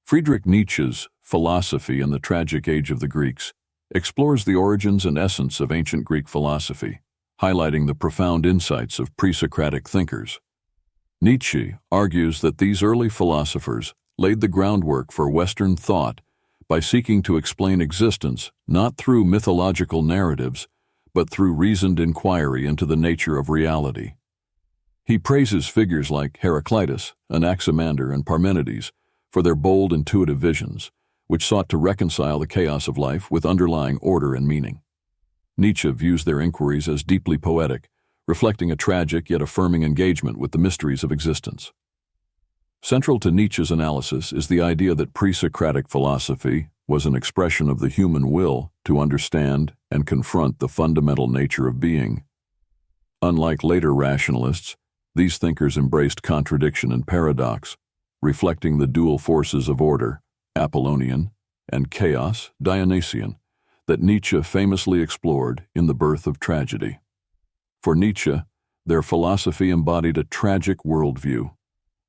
Friedrich Nietzsche's Philosophy in the Tragic Age of the Greeks explores the origins and essence of ancient Greek philosophy, highlighting the profound insights of pre-Socratic thinkers. Nietzsche argues that these early philosophers laid the groundwork for Western thought by seeking to explain existence not through mythological narratives, but through reasoned inquiry into the nature of reality. He praises figures like Heraclitus, Anaximander, and Parmenides for their bold intuitive visions, which sought to reconcile the chaos of life with underlying order and meaning. Nietzsche views their inquiries as deeply poetic, reflecting a tragic yet affirming engagement with the mysteries of existence. Central to Nietzsche's analysis is the idea that pre-Socratic philosophy was an expression of the human will to understand and confront the fundamental nature of being. Unlike later rationalists, these thinkers embraced contradiction and paradox, reflecting the dual forces of order, Apollonian, and chaos, Dionysian, that Nietzsche famously explored in The Birth of Tragedy. For Nietzsche, their philosophy embodied a tragic worldview,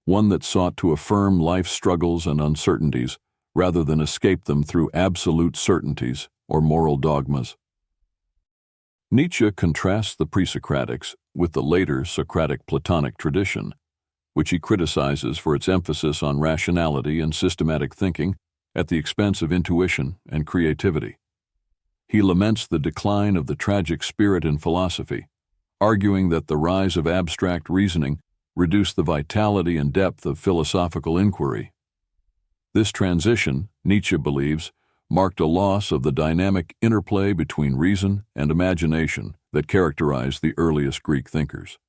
one that sought to affirm life's struggles and uncertainties rather than escape them through absolute certainties or moral dogmas. Nietzsche contrasts the pre-Socratics with the later Socratic-Platonic tradition, which he criticizes for its emphasis on rationality and systematic thinking at the expense of intuition and creativity. He laments the decline of the tragic spirit in philosophy, arguing that the rise of abstract reasoning reduced the vitality and depth of philosophical inquiry. This transition, Nietzsche believes, marked a loss of the dynamic interplay between reason and imagination that characterized the earliest Greek thinkers.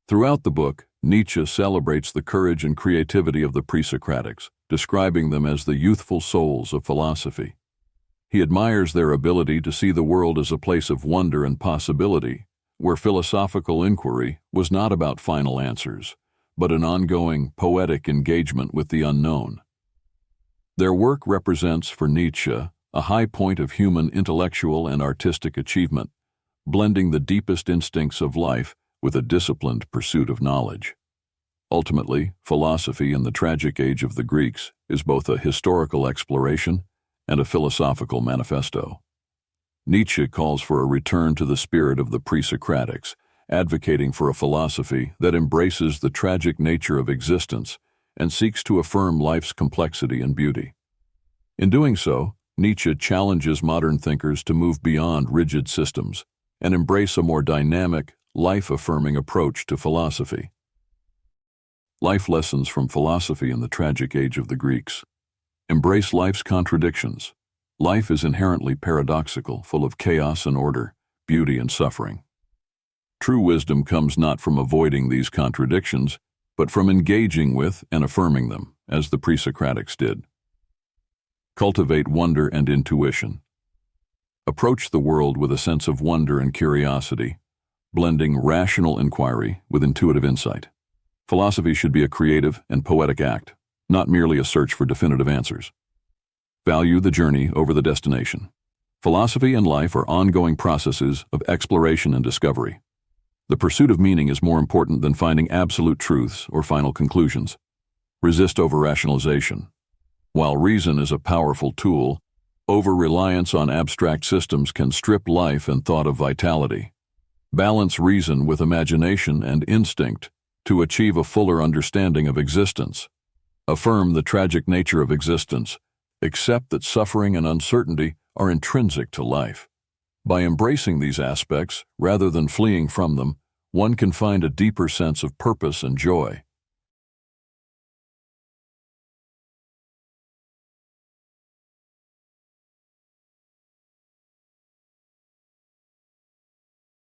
Throughout the book, Nietzsche celebrates the courage and creativity of the pre-Socratics, describing them as the youthful souls of philosophy. He admires their ability to see the world as a place of wonder and possibility, where philosophical inquiry was not about final answers, but an ongoing, poetic engagement with the unknown. Their work represents, for Nietzsche, a high point of human intellectual and artistic achievement, blending the deepest instincts of life with a disciplined pursuit of knowledge. Ultimately, philosophy in the tragic age of the Greeks is both a historical exploration and a philosophical manifesto. Nietzsche calls for a return to the spirit of the pre-Socratics, advocating for a philosophy that embraces the tragic nature of existence and seeks to affirm life's complexity and beauty. In doing so, Nietzsche challenges modern thinkers to move beyond rigid systems and embrace a more dynamic, life-affirming approach to philosophy. Life lessons from philosophy in the tragic age of the Greeks. Embrace life's contradictions. Life is inherently paradoxical, full of chaos and order, beauty and suffering. True wisdom comes not from avoiding these contradictions, but from engaging with and affirming them, as the pre-Socratics did. Cultivate wonder and intuition. Approach the world with a sense of wonder and curiosity, blending rational inquiry with intuitive insight. Philosophy should be a creative and poetic act, not merely a search for definitive answers. Value the journey over the destination. Philosophy and life are ongoing processes of exploration and discovery. The pursuit of meaning is more important than finding absolute truths or final conclusions. Resist over-rationalization. While reason is a powerful tool, over-reliance on abstract systems can strip life and thought of vitality. Balance reason with imagination and instinct to achieve a fuller understanding of existence. Affirm the tragic nature of existence. Accept that suffering and uncertainty are intrinsic to life. By embracing these aspects, rather than fleeing from them, one can find a deeper sense of purpose and joy.